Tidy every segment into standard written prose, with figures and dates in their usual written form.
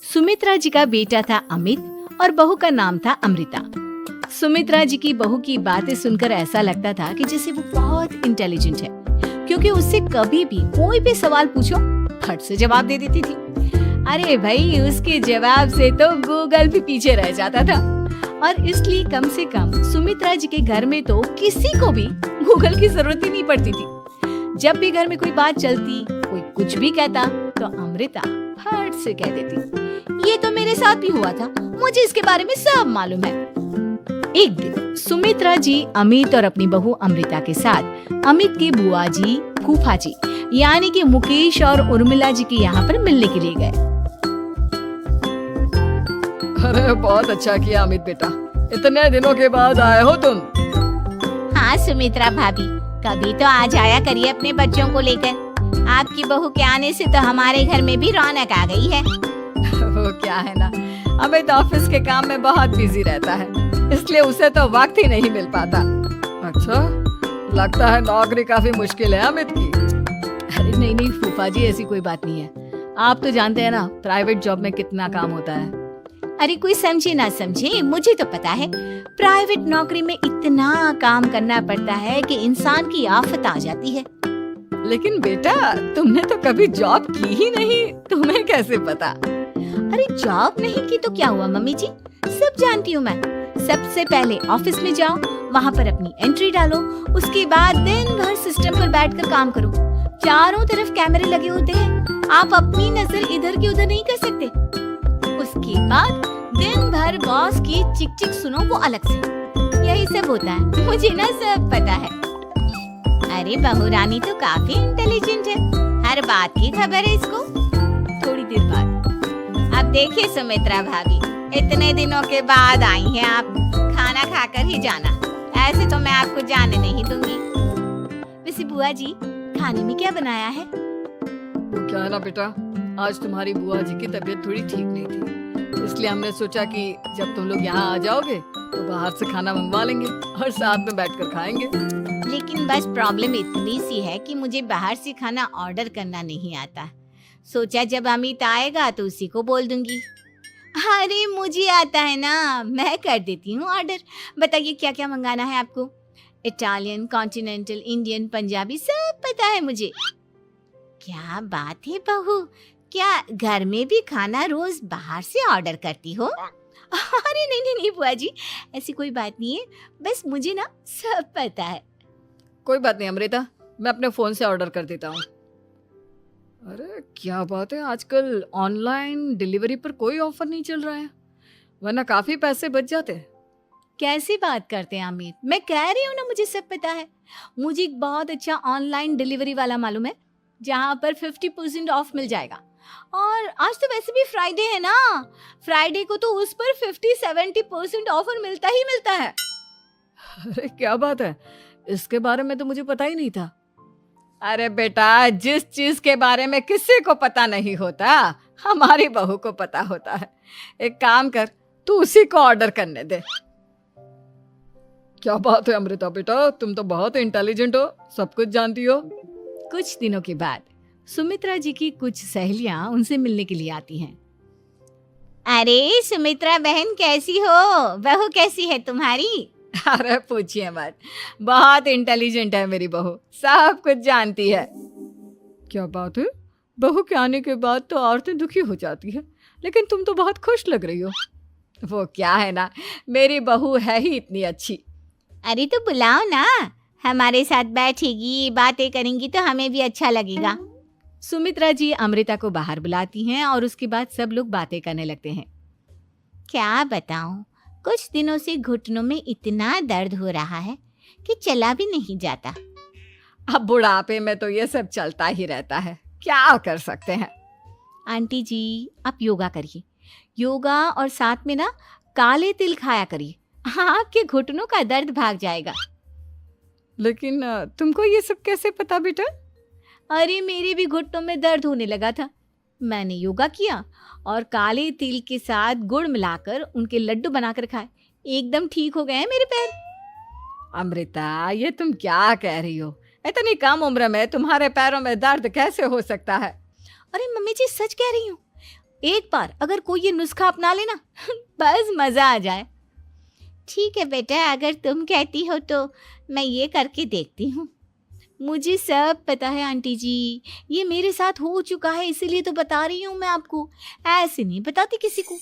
सुमित्रा जी का बेटा था अमित और बहू का नाम था अमृता। सुमित्रा जी की बहू की बातें सुनकर ऐसा लगता था कि जैसे वो बहुत इंटेलिजेंट है, क्योंकि उससे कभी भी कोई भी सवाल पूछो फट से जवाब दे देती थी। अरे भाई, उसके जवाब से तो गूगल भी पीछे रह जाता था। और इसलिए कम से कम सुमित्रा जी के घर में तो किसी को भी गूगल की जरूरत ही नहीं पड़ती थी। जब भी घर में कोई बात चलती, कोई कुछ भी कहता, तो अमृता फट से कह देती, ये तो मेरे साथ भी हुआ था, मुझे इसके बारे में सब मालूम है। एक दिन सुमित्रा जी अमित और अपनी बहू अमृता के साथ अमित के बुआ जी, फूफा जी यानी कि मुकेश और उर्मिला जी के यहाँ पर मिलने के लिए गए। अरे बहुत अच्छा किया अमित बेटा, इतने दिनों के बाद आए हो तुम। हाँ सुमित्रा भाभी, कभी तो आ जाया करिए अपने बच्चों को लेकर। आपकी बहू के आने से तो हमारे घर में भी रौनक आ गई है। वो क्या है ना, अमित ऑफिस के काम में बहुत बिजी रहता है, इसलिए उसे तो वक्त ही नहीं मिल पाता। अच्छा, लगता है नौकरी काफी मुश्किल है अमित की। अरे नहीं नहीं फूफा जी, ऐसी कोई बात नहीं है। आप तो जानते हैं ना प्राइवेट जॉब में कितना काम होता है। अरे कोई समझे ना समझे, मुझे तो पता है प्राइवेट नौकरी में इतना काम करना पड़ता है कि इंसान की आफत आ जाती है। लेकिन बेटा, तुमने तो कभी जॉब की ही नहीं, तुम्हें कैसे पता? अरे जॉब नहीं की तो क्या हुआ मम्मी जी, सब जानती हूँ मैं। सबसे पहले ऑफिस में जाओ, वहाँ पर अपनी एंट्री डालो, उसके बाद दिन भर सिस्टम पर बैठकर काम करो। चारों तरफ कैमरे लगे होते हैं, आप अपनी नजर इधर की उधर नहीं कर सकते। उसके बाद दिन भर बॉस की चिक चिक सुनो, वो अलग से। यही सब होता है, मुझे ना सब पता है। अरे बहू रानी तो काफी इंटेलिजेंट है, हर बात की खबर है इसको। थोड़ी देर बाद अब देखिए सुमित्रा भाभी, इतने दिनों के बाद आई हैं आप, खाना खाकर ही जाना, ऐसे तो मैं आपको जाने नहीं दूंगी। वैसे बुआ जी, खाने में क्या बनाया है? वो क्या है ना बेटा, आज तुम्हारी बुआ जी की तबीयत थोड़ी ठीक नहीं थी, इसलिए हमने सोचा कि जब तुम लोग यहाँ आ जाओगे तो बाहर से खाना मंगवा लेंगे और साथ में बैठकर खाएंगे। लेकिन बस प्रॉब्लम इतनी सी है कि मुझे बाहर से खाना ऑर्डर करना नहीं आता। सोचा जब अमित आएगा तो उसी को बोल दूंगी। अरे मुझे आता है ना, मैं कर देती हूँ ऑर्डर। बताइए क्या क्या मंगाना है आपको? इटालियन, कॉन्टिनेंटल, इंडियन, पंजाबी, सब पता है मुझे। क्या बात है बहू, क्या घर में भी खाना रोज बाहर से ऑर्डर करती हो? अरे नहीं नहीं नहीं बुआ जी, ऐसी कोई बात नहीं है, बस मुझे ना सब पता है। कोई बात नहीं अमृता, मैं अपने फोन से ऑर्डर कर देता हूँ। अरे क्या बात है, आजकल ऑनलाइन डिलीवरी पर कोई ऑफर नहीं चल रहा है, वरना काफी पैसे बच जाते हैं। कैसी बात करते हैं अमित, मैं कह रही हूँ ना मुझे सब पता है। मुझे एक बहुत अच्छा ऑनलाइन डिलीवरी वाला मालूम है, जहाँ पर 50% ऑफ मिल जाएगा। और आज तो वैसे भी फ्राइडे है ना, फ्राइडे को तो उस पर 50-70% ऑफर मिलता ही मिलता है। अरे क्या बात है, इसके बारे में तो मुझे पता ही नहीं था। अरे बेटा, जिस चीज के बारे में किसी को पता नहीं होता, हमारी बहू को पता होता है। एक काम कर, तू उसी को ऑर्डर करने दे। क्या बात है अमृता बेटा, तुम तो बहुत इंटेलिजेंट हो, सब कुछ जानती हो। कुछ दिनों के बाद सुमित्रा जी की कुछ सहेलियां उनसे मिलने के लिए आती हैं। अरे सुमित्रा बहन कैसी हो, बहू कैसी है तुम्हारी? अरे पूछिए मत, बहुत इंटेलिजेंट है मेरी बहू, सब कुछ जानती है। क्या बात है, बहू के आने के बाद तो औरतें दुखी हो जाती है, लेकिन तुम तो बहुत खुश लग रही हो। वो क्या है ना, मेरी बहू है ही इतनी अच्छी। अरे तो बुलाओ ना, हमारे साथ बैठेगी, बातें करेंगी तो हमें भी अच्छा लगेगा। सुमित्रा जी अमृता को बाहर बुलाती हैं और उसके बाद सब लोग बातें करने लगते हैं। क्या बताऊं, कुछ दिनों से घुटनों में इतना दर्द हो रहा है कि चला भी नहीं जाता। अब बुढ़ापे में तो ये सब चलता ही रहता है, क्या कर सकते हैं। आंटी जी, आप योगा करिए, योगा और साथ में ना काले तिल खाया करिए, आपके घुटनों का दर्द भाग जाएगा। लेकिन तुमको ये सब कैसे पता बेटा? अरे मेरे भी घुटनों में दर्द होने लगा था, मैंने योगा किया और काले तिल के साथ गुड़ मिलाकर उनके लड्डू बनाकर खाए, एकदम ठीक हो गए हैं मेरे पैर। अमृता, ये तुम क्या कह रही हो? इतनी कम उम्र में तुम्हारे पैरों में दर्द कैसे हो सकता है? अरे मम्मी जी, सच कह रही हूँ, एक बार अगर कोई ये नुस्खा अपना लेना बस मजा आ जाए। ठीक है बेटा, अगर तुम कहती हो तो मैं ये करके देखती हूँ। मुझे सब पता है आंटी जी, ये मेरे साथ हो चुका है, इसीलिए तो बता रही हूँ मैं आपको, ऐसे नहीं बताती किसी को।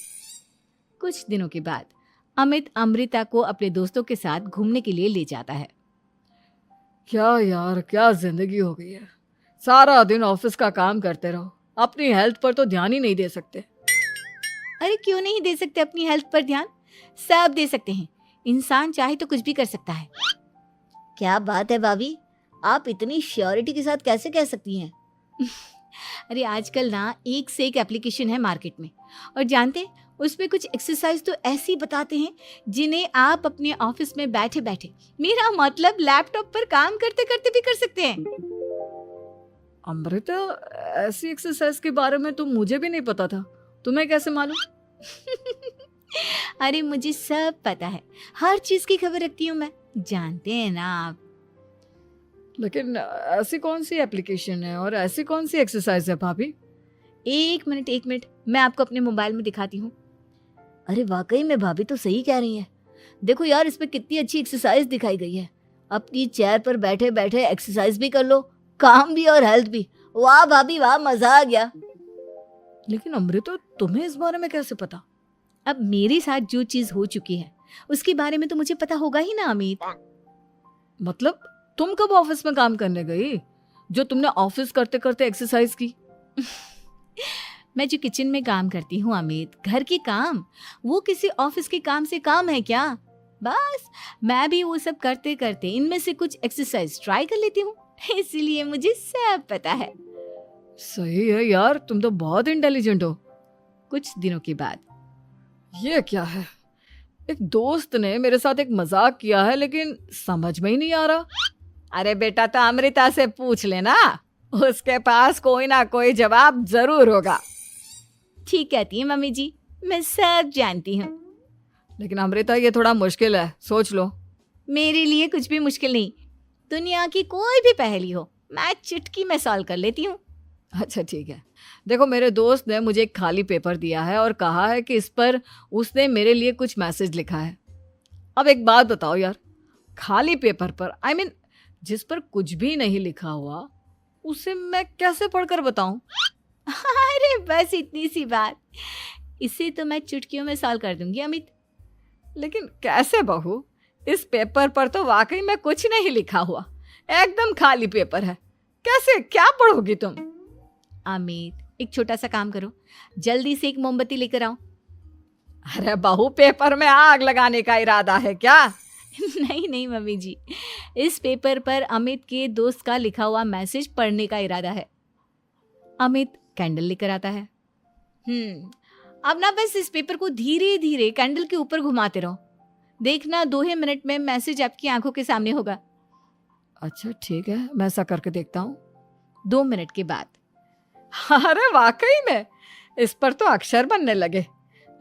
कुछ दिनों के बाद अमित अमृता को अपने दोस्तों के साथ घूमने के लिए ले जाता है। क्या यार, क्या जिंदगी हो गई है। सारा दिन ऑफिस का काम करते रहो, अपनी हेल्थ पर तो ध्यान ही नहीं दे सकते। अरे क्यों नहीं दे सकते अपनी हेल्थ पर ध्यान, सब दे सकते हैं। इंसान चाहे तो कुछ भी कर सकता है। क्या बात है भाभी, आप इतनी श्योरिटी के साथ कैसे कह सकती हैं? अरे आजकल ना एक से एक एप्लीकेशन है मार्केट में, और जानते हैं उसमें कुछ एक्सरसाइज तो ऐसी बताते हैं जिन्हें आप अपने ऑफिस में बैठे बैठे, मेरा मतलब लैपटॉप पर काम करते करते भी कर सकते हैं। अमृता, ऐसी एक्सरसाइज के बारे में तो मुझे भी नहीं पता था, तुम्हें कैसे मालूम? अरे मुझे सब पता है, हर चीज की खबर रखती हूँ मैं, जानते हैं ना आप। लेकिन ऐसी कौन सी एप्लीकेशन है और ऐसी कौन सी एक्सरसाइज है भाभी? एक मिनट, मैं आपको अपने मोबाइल में दिखाती हूँ। अरे वाकई में भाभी तो सही कह रही हैं। देखो यार, इसमें कितनी अच्छी एक्सरसाइज दिखाई गई है। अपनी चेयर पर बैठे बैठे एक्सरसाइज भी कर लो, काम भी और हेल्थ भी। वाह भाभी वाह, मजा आ गया। लेकिन अमृता, तुम्हें इस बारे में कैसे पता? अब मेरे साथ जो चीज हो चुकी है उसके बारे में तो मुझे पता होगा ही ना अमित। मतलब तुम कब ऑफिस में काम करने गई जो तुमने ऑफिस करते करते एक्सरसाइज की? मैं जो किचन में काम करती हूँ अमित, घर के काम, वो किसी ऑफिस के काम से काम है क्या? बस मैं भी वो सब करते करते इनमें से कुछ एक्सरसाइज ट्राई कर लेती हूँ, इसीलिए मुझे सब पता है। सही है यार, तुम तो बहुत इंटेलिजेंट हो। कुछ दिनों के बाद, ये क्या है, एक दोस्त ने मेरे साथ एक मजाक किया है लेकिन समझ में ही नहीं आ रहा। अरे बेटा, तो अमृता से पूछ लेना, उसके पास कोई ना कोई जवाब जरूर होगा। ठीक कहती है मम्मी जी, मैं सब जानती हूँ। लेकिन अमृता, ये थोड़ा मुश्किल है, सोच लो। मेरे लिए कुछ भी मुश्किल नहीं, दुनिया की कोई भी पहेली हो मैं चुटकी में सॉल्व कर लेती हूँ। अच्छा ठीक है, देखो मेरे दोस्त ने मुझे एक खाली पेपर दिया है और कहा है कि इस पर उसने मेरे लिए कुछ मैसेज लिखा है। अब एक बात बताओ यार, खाली पेपर पर, आई मीन जिस पर कुछ भी नहीं लिखा हुआ, उसे मैं कैसे पढ़कर बताऊं? अरे बस इतनी सी बात, इसे तो मैं चुटकियों में सॉल्व कर दूंगी अमित। लेकिन कैसे बहू, इस पेपर पर तो वाकई में कुछ नहीं लिखा हुआ, एकदम खाली पेपर है, कैसे, क्या पढ़ोगी तुम? अमित, एक छोटा सा काम करो, जल्दी से एक मोमबत्ती लेकर आओ। अरे बहू, पेपर में आग लगाने का इरादा है क्या? नहीं मम्मी जी, इस पेपर पर अमित के दोस्त का लिखा हुआ मैसेज पढ़ने का इरादा है। अमित कैंडल लेकर आता है। अब ना बस इस पेपर को धीरे धीरे कैंडल के ऊपर घुमाते रहो, देखना 2 ही मिनट में मैसेज आपकी आंखों के सामने होगा। अच्छा ठीक है, मैं ऐसा करके देखता हूँ। 2 मिनट के बाद, अरे वाकई में इस पर तो अक्षर बनने लगे,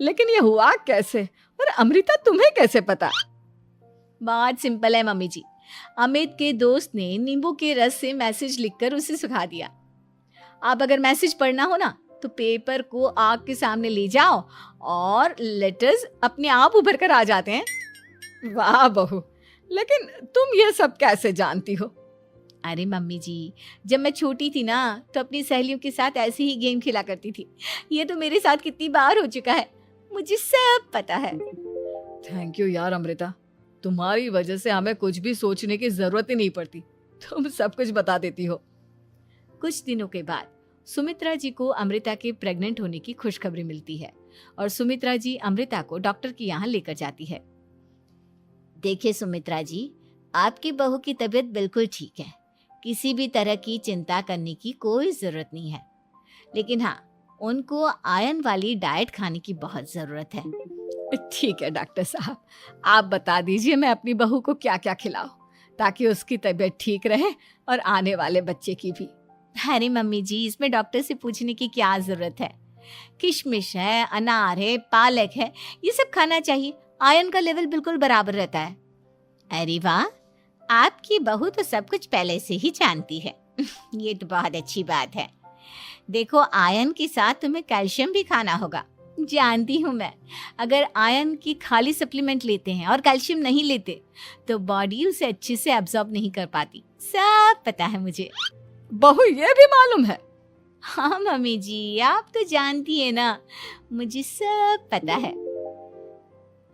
लेकिन ये हुआ कैसे? और अमृता, तुम्हें कैसे पता? बहुत सिंपल है मम्मी जी, अमित के दोस्त ने नींबू के रस से मैसेज लिखकर उसे सुखा दिया। अब अगर मैसेज पढ़ना हो ना तो पेपर को आग के सामने ले जाओ और लेटर्स अपने आप उभर कर आ जाते हैं। वाह बहू, लेकिन तुम ये सब कैसे जानती हो? अरे मम्मी जी, जब मैं छोटी थी ना तो अपनी सहेलियों के साथ ऐसे ही गेम खेला करती थी। ये तो मेरे साथ कितनी बार हो चुका है, मुझे सब पता है। थैंक यू यार अमृता, तुम्हारी वजह से हमें कुछ भी सोचने की जरूरत ही नहीं पड़ती, तुम सब कुछ बता देती हो। कुछ दिनों के बाद सुमित्रा जी को अमृता के प्रेग्नेंट होने की खुशखबरी मिलती है और सुमित्रा जी अमृता को डॉक्टर के यहाँ लेकर जाती है। देखिए सुमित्रा जी, आपकी बहू की तबीयत बिल्कुल ठीक है, किसी भी तरह की चिंता करने की कोई जरूरत नहीं है। लेकिन हाँ, उनको आयरन वाली डाइट खाने की बहुत जरूरत है। ठीक है डॉक्टर साहब, आप बता दीजिए मैं अपनी बहू को क्या क्या खिलाऊं ताकि उसकी तबीयत ठीक रहे और आने वाले बच्चे की भी। अरे मम्मी जी, इसमें डॉक्टर से पूछने की क्या जरूरत है, किशमिश है, अनार है, पालक है, ये सब खाना चाहिए, आयरन का लेवल बिल्कुल बराबर रहता है। अरे वाह, आपकी बहू तो सब कुछ पहले से ही जानती है। ये तो बहुत अच्छी बात है। देखो, आयरन के साथ तुम्हें कैल्शियम भी खाना होगा। जानती हूँ मैं, अगर आयरन की खाली सप्लीमेंट लेते हैं और कैल्शियम नहीं लेते तो बॉडी उसे अच्छे से एब्जॉर्ब नहीं कर पाती। सब पता है मुझे। बहू ये भी मालूम है? हाँ मम्मी जी, आप तो जानती है ना, मुझे सब पता है।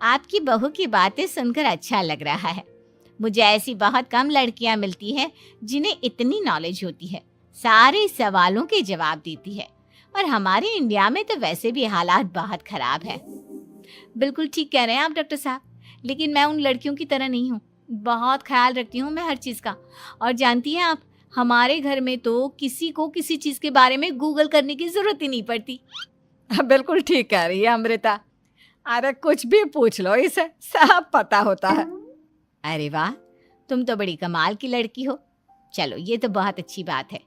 आपकी बहू की बातें सुनकर अच्छा लग रहा है। मुझे ऐसी बहुत कम लड़कियां मिलती हैं जिन्हें इतनी नॉलेज होती है, सारे सवालों के जवाब देती है। और हमारे इंडिया में तो वैसे भी हालात बहुत खराब है। बिल्कुल ठीक कह रहे हैं आप डॉक्टर साहब, लेकिन मैं उन लड़कियों की तरह नहीं हूँ। बहुत ख्याल रखती हूँ मैं हर चीज़ का। और जानती हैं आप, हमारे घर में तो किसी को किसी चीज़ के बारे में गूगल करने की ज़रूरत ही नहीं पड़ती। बिल्कुल ठीक कह रही है अमृता। अरे कुछ भी पूछ लो, इसे सब पता होता है। अरे वाह, तुम तो बड़ी कमाल की लड़की हो। चलो, ये तो बहुत अच्छी बात है,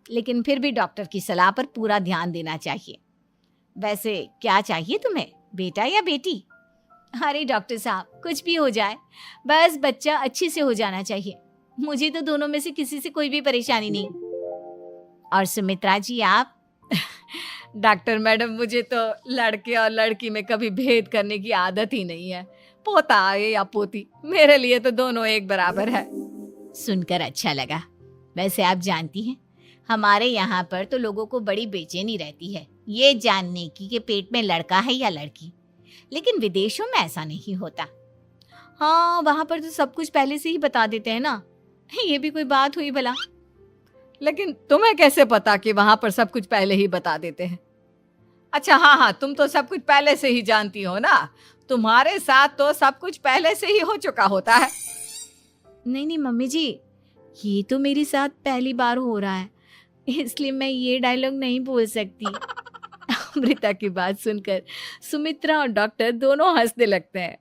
लेकिन फिर भी डॉक्टर की सलाह पर पूरा ध्यान देना चाहिए। वैसे क्या चाहिए तुम्हें, बेटा या बेटी? अरे डॉक्टर साहब, कुछ भी हो जाए, बस बच्चा अच्छे से हो जाना चाहिए। मुझे तो दोनों में से किसी से कोई भी परेशानी नहीं। और सुमित्रा जी, आप? डॉक्टर मैडम, मुझे तो लड़के और लड़की में कभी भेद करने की आदत ही नहीं है। पोता आए या पोती, मेरे लिए तो दोनों एक बराबर है। सुनकर अच्छा लगा। वैसे आप जानती हैं, हमारे यहाँ पर तो लोगों को बड़ी बेचैनी रहती है ये जानने की कि पेट में लड़का है या लड़की, लेकिन विदेशों में ऐसा नहीं होता। हाँ, वहाँ पर तो सब कुछ पहले से ही बता देते हैं ना। ये भी कोई बात हुई भला? लेकिन तुम्हें कैसे पता कि वहां पर सब कुछ पहले ही बता देते हैं? अच्छा हाँ, तुम तो सब कुछ पहले से ही जानती हो ना। तुम्हारे साथ तो सब कुछ पहले से ही हो चुका होता है। नहीं मम्मी जी, ये तो मेरे साथ पहली बार हो रहा है, इसलिए मैं ये डायलॉग नहीं बोल सकती। अमृता की बात सुनकर सुमित्रा और डॉक्टर दोनों हंसने लगते हैं।